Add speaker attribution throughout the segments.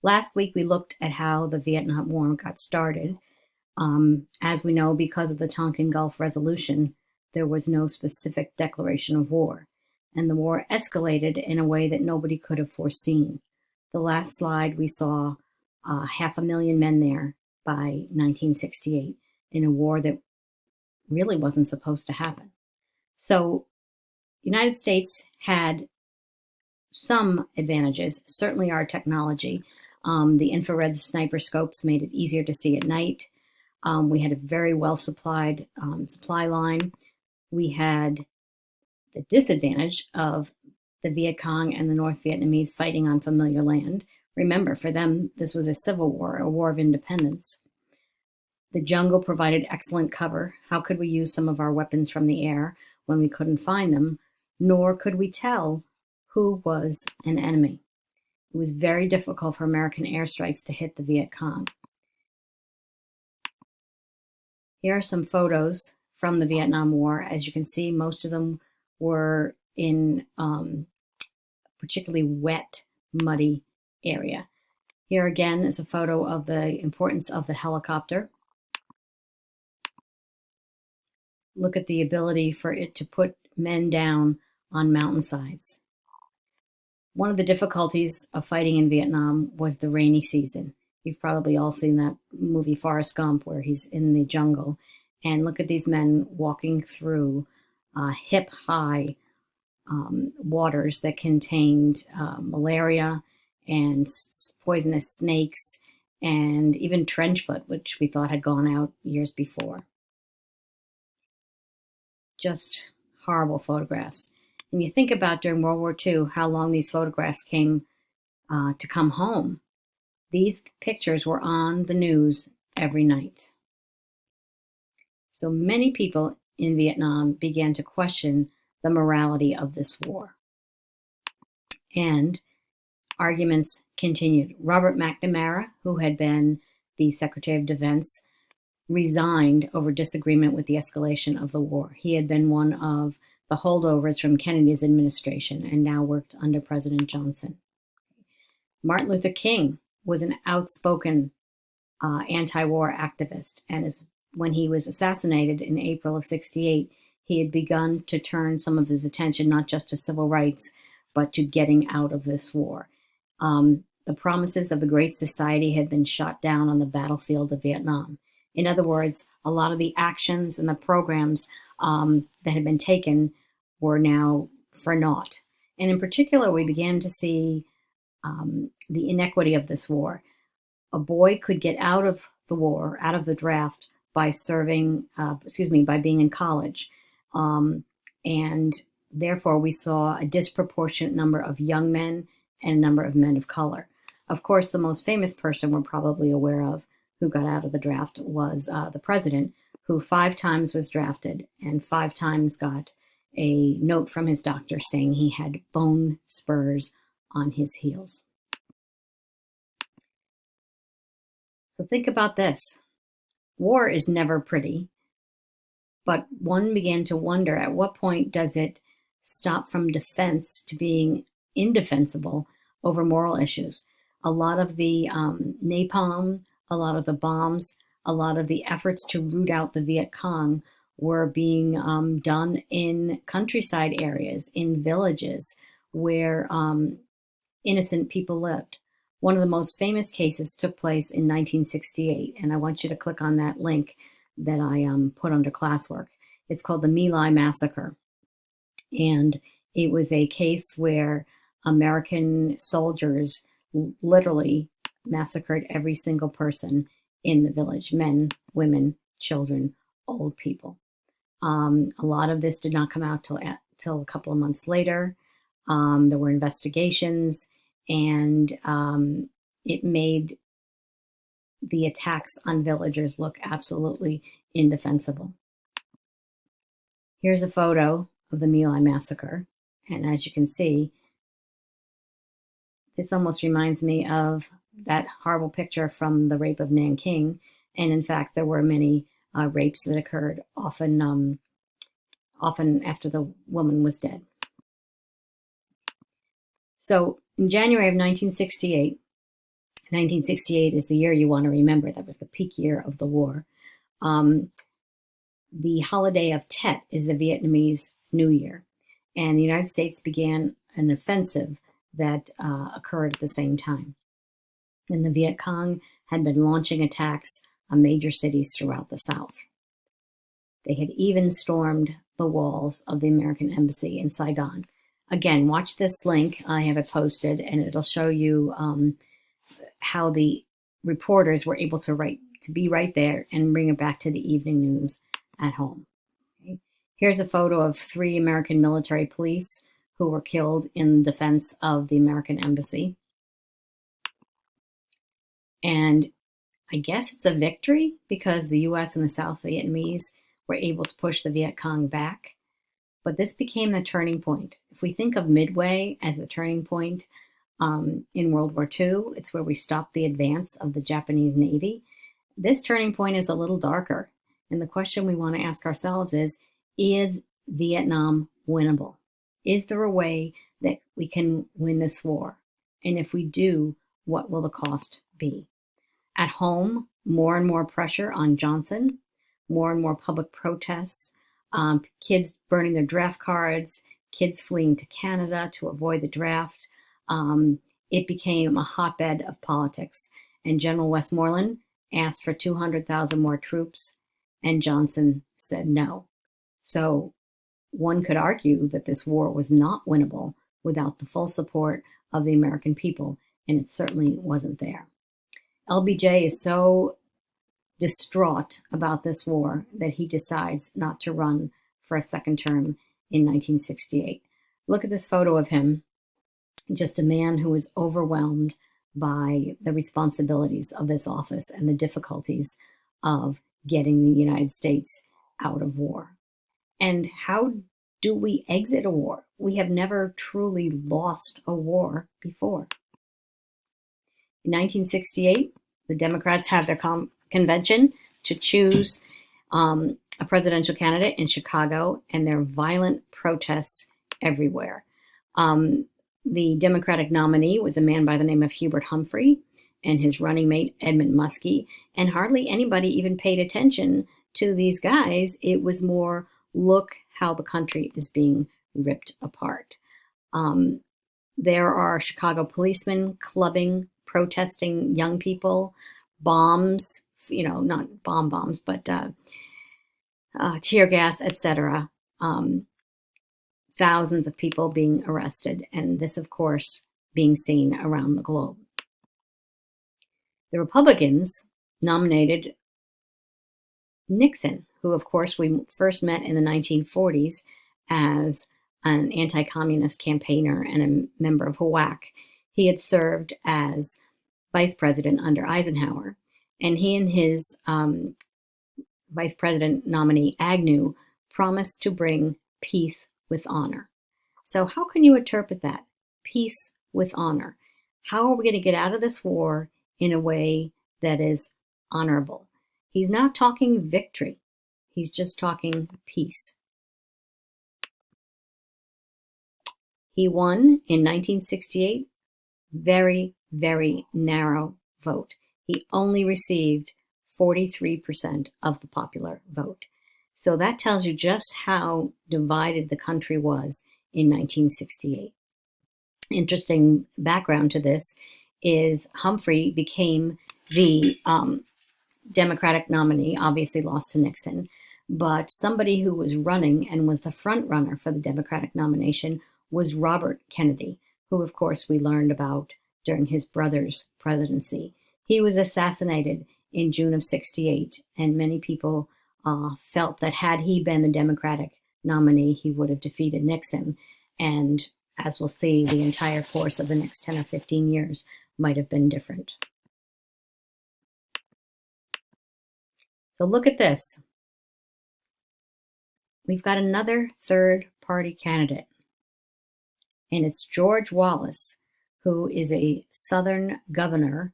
Speaker 1: Last week, we looked at how the Vietnam War got started. As we know, because of the Tonkin Gulf Resolution, there was no specific declaration of war, and the war escalated in a way that nobody could have foreseen. The last slide, we saw 500,000 men there by 1968 in a war that really wasn't supposed to happen. So, the United States had some advantages, certainly our technology. The infrared sniper scopes made it easier to see at night. We had a very well supplied supply line. We had the disadvantage of the Viet Cong and the North Vietnamese fighting on familiar land. Remember, for them, this was a civil war, a war of independence. The jungle provided excellent cover. How could we use some of our weapons from the air when we couldn't find them? Nor could we tell who was an enemy. It was very difficult for American airstrikes to hit the Viet Cong. Here are some photos from the Vietnam War. As you can see, most of them were in particularly wet, muddy area. Here again is a photo of the importance of the helicopter. Look at the ability for it to put men down on mountainsides. One of the difficulties of fighting in Vietnam was the rainy season. You've probably all seen that movie Forrest Gump where he's in the jungle. And look at these men walking through hip-high waters that contained malaria and poisonous snakes and even trench foot, which we thought had gone out years before. Just horrible photographs. And you think about during World War II how long these photographs came to come home. These pictures were on the news every night. So many people in Vietnam began to question the morality of this war. And arguments continued. Robert McNamara, who had been the Secretary of Defense, resigned over disagreement with the escalation of the war. He had been one of the holdovers from Kennedy's administration and now worked under President Johnson. Martin Luther King was an outspoken anti-war activist, and when he was assassinated in April of '68, he had begun to turn some of his attention not just to civil rights, but to getting out of this war. The promises of the Great Society had been shot down on the battlefield of Vietnam. In other words, a lot of the actions and the programs that had been taken were now for naught. And in particular, we began to see the inequity of this war. A boy could get out of the war, out of the draft, by by being in college. And therefore, we saw a disproportionate number of young men and a number of men of color. Of course, the most famous person we're probably aware of who got out of the draft was the president, who 5 times was drafted and 5 times got a note from his doctor saying he had bone spurs on his heels. So think about this. War is never pretty, but one began to wonder at what point does it stop from defense to being indefensible over moral issues. A lot of the napalm, a lot of the bombs, a lot of the efforts to root out the Viet Cong were being done in countryside areas, in villages where innocent people lived. One of the most famous cases took place in 1968, and I want you to click on that link that I put under classwork. It's called the My Lai Massacre, and it was a case where American soldiers literally massacred every single person in the village: men, women, children, old people. A lot of this did not come out till a couple of months later. There were investigations, and it made the attacks on villagers look absolutely indefensible. Here's a photo of the My Lai Massacre, and as you can see, this almost reminds me of that horrible picture from the rape of Nanking, and in fact, there were many rapes that occurred, often after the woman was dead. So in January of 1968, 1968 is the year you want to remember. That was the peak year of the war. The holiday of Tet is the Vietnamese New Year, and the United States began an offensive that occurred at the same time. And the Viet Cong had been launching attacks on major cities throughout the South. They had even stormed the walls of the American embassy in Saigon. Again, watch this link. I have it posted, and it'll show you how the reporters were able to be right there and bring it back to the evening news at home. Okay. Here's a photo of 3 American military police who were killed in defense of the American embassy. And I guess it's a victory because the US and the South Vietnamese were able to push the Viet Cong back. But this became the turning point. If we think of Midway as the turning point in World War II, it's where we stopped the advance of the Japanese Navy. This turning point is a little darker. And the question we want to ask ourselves is Vietnam winnable? Is there a way that we can win this war? And if we do, what will the cost be? At home, more and more pressure on Johnson, more and more public protests, kids burning their draft cards, kids fleeing to Canada to avoid the draft. It became a hotbed of politics. And General Westmoreland asked for 200,000 more troops, and Johnson said no. So one could argue that this war was not winnable without the full support of the American people, and it certainly wasn't there. LBJ is so distraught about this war that he decides not to run for a second term in 1968. Look at this photo of him, just a man who was overwhelmed by the responsibilities of this office and the difficulties of getting the United States out of war. And how do we exit a war? We have never truly lost a war before. In 1968, the Democrats have their convention to choose a presidential candidate in Chicago, and there are violent protests everywhere. The Democratic nominee was a man by the name of Hubert Humphrey and his running mate, Edmund Muskie, and hardly anybody even paid attention to these guys. It was more, look how the country is being ripped apart. There are Chicago policemen clubbing, protesting young people, bombs, not bombs, but tear gas, etc. Thousands of people being arrested, and this, of course, being seen around the globe. The Republicans nominated Nixon, who, of course, we first met in the 1940s as an anti-communist campaigner and a member of HWAC. He had served as vice president under Eisenhower, and he and his vice president nominee Agnew promised to bring peace with honor. So how can you interpret that? Peace with honor. How are we going to get out of this war in a way that is honorable? He's not talking victory. He's just talking peace. He won in 1968, very, very narrow vote. He only received 43% of the popular vote. So that tells you just how divided the country was in 1968. Interesting background to this is Humphrey became the Democratic nominee, obviously lost to Nixon, but somebody who was running and was the front runner for the Democratic nomination was Robert Kennedy, who, of course, we learned about during his brother's presidency. He was assassinated in June of 68, and many people felt that had he been the Democratic nominee, he would have defeated Nixon. And as we'll see, the entire course of the next 10 or 15 years might have been different. So look at this. We've got another third-party candidate, and it's George Wallace, who is a Southern governor.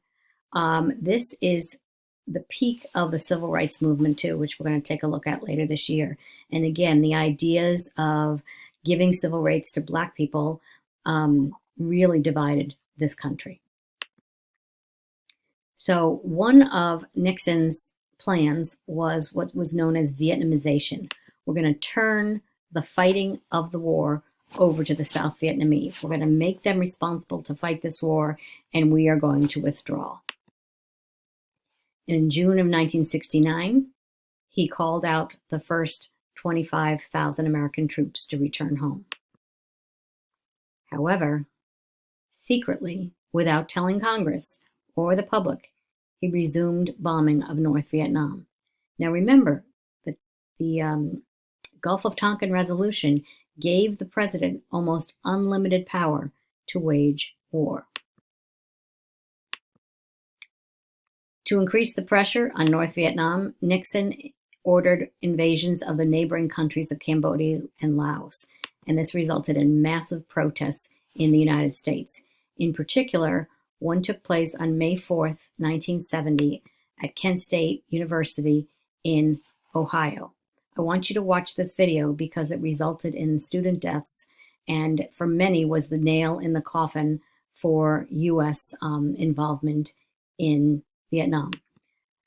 Speaker 1: This is the peak of the civil rights movement too, which we're going to take a look at later this year. And again, the ideas of giving civil rights to Black people really divided this country. So one of Nixon's plans was what was known as Vietnamization. We're going to turn the fighting of the war over to the South Vietnamese. We're going to make them responsible to fight this war, and we are going to withdraw. In June of 1969, he called out the first 25,000 American troops to return home. However, secretly, without telling Congress or the public, he resumed bombing of North Vietnam. Now remember that the Gulf of Tonkin resolution gave the president almost unlimited power to wage war. To increase the pressure on North Vietnam, Nixon ordered invasions of the neighboring countries of Cambodia and Laos, and this resulted in massive protests in the United States. In particular, one took place on May 4th, 1970, at Kent State University in Ohio. I want you to watch this video because it resulted in student deaths, and for many was the nail in the coffin for U.S. Involvement in Vietnam.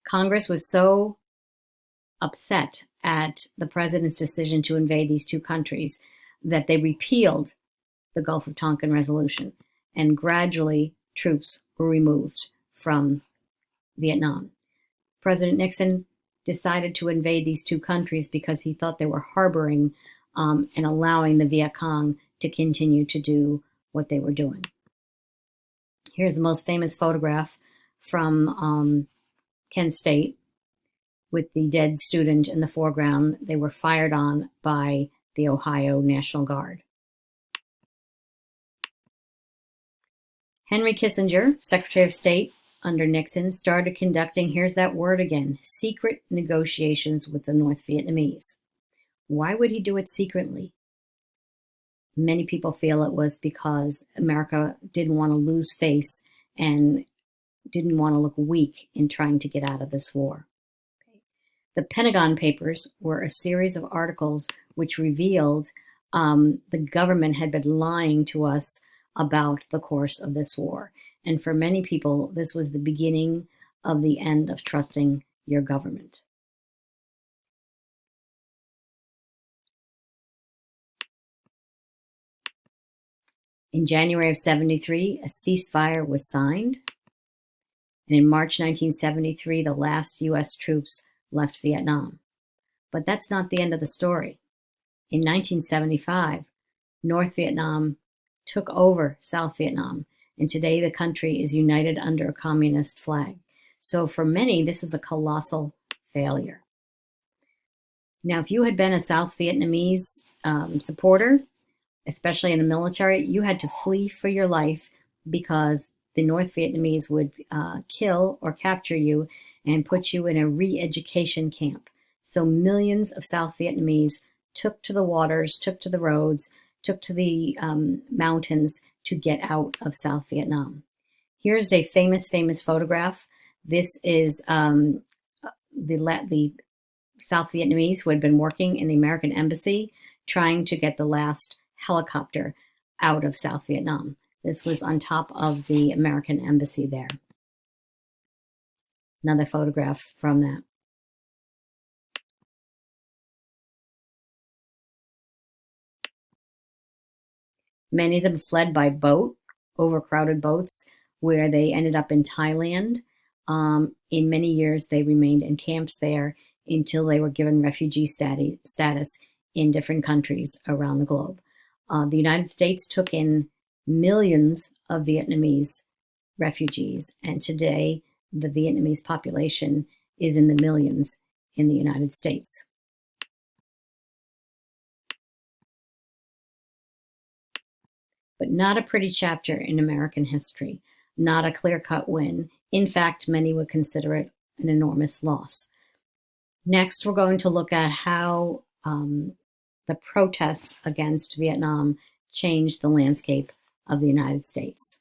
Speaker 1: Congress was so upset at the president's decision to invade these two countries that they repealed the Gulf of Tonkin resolution, and gradually troops were removed from Vietnam. President Nixon decided to invade these two countries because he thought they were harboring and allowing the Viet Cong to continue to do what they were doing. Here's the most famous photograph from Kent State with the dead student in the foreground. They were fired on by the Ohio National Guard. Henry Kissinger, Secretary of State under Nixon, started conducting, here's that word again, secret negotiations with the North Vietnamese. Why would he do it secretly? Many people feel it was because America didn't want to lose face and didn't want to look weak in trying to get out of this war. The Pentagon Papers were a series of articles which revealed the government had been lying to us about the course of this war. And for many people, this was the beginning of the end of trusting your government. In January of 73, a ceasefire was signed. And in March 1973, the last U.S. troops left Vietnam. But that's not the end of the story. In 1975, North Vietnam took over South Vietnam, and today the country is united under a communist flag. So for many, this is a colossal failure. Now, if you had been a South Vietnamese supporter, especially in the military, you had to flee for your life because the North Vietnamese would kill or capture you and put you in a re-education camp. So millions of South Vietnamese took to the waters, took to the roads, took to the mountains to get out of South Vietnam. Here's a famous photograph. This is the South Vietnamese who had been working in the American embassy trying to get the last helicopter out of South Vietnam. This was on top of the American embassy there. Another photograph from that. Many of them fled by boat, overcrowded boats, where they ended up in Thailand. In many years, they remained in camps there until they were given refugee status in different countries around the globe. The United States took in millions of Vietnamese refugees, and today the Vietnamese population is in the millions in the United States. But not a pretty chapter in American history, not a clear-cut win. In fact, many would consider it an enormous loss. Next, we're going to look at how the protests against Vietnam changed the landscape of the United States.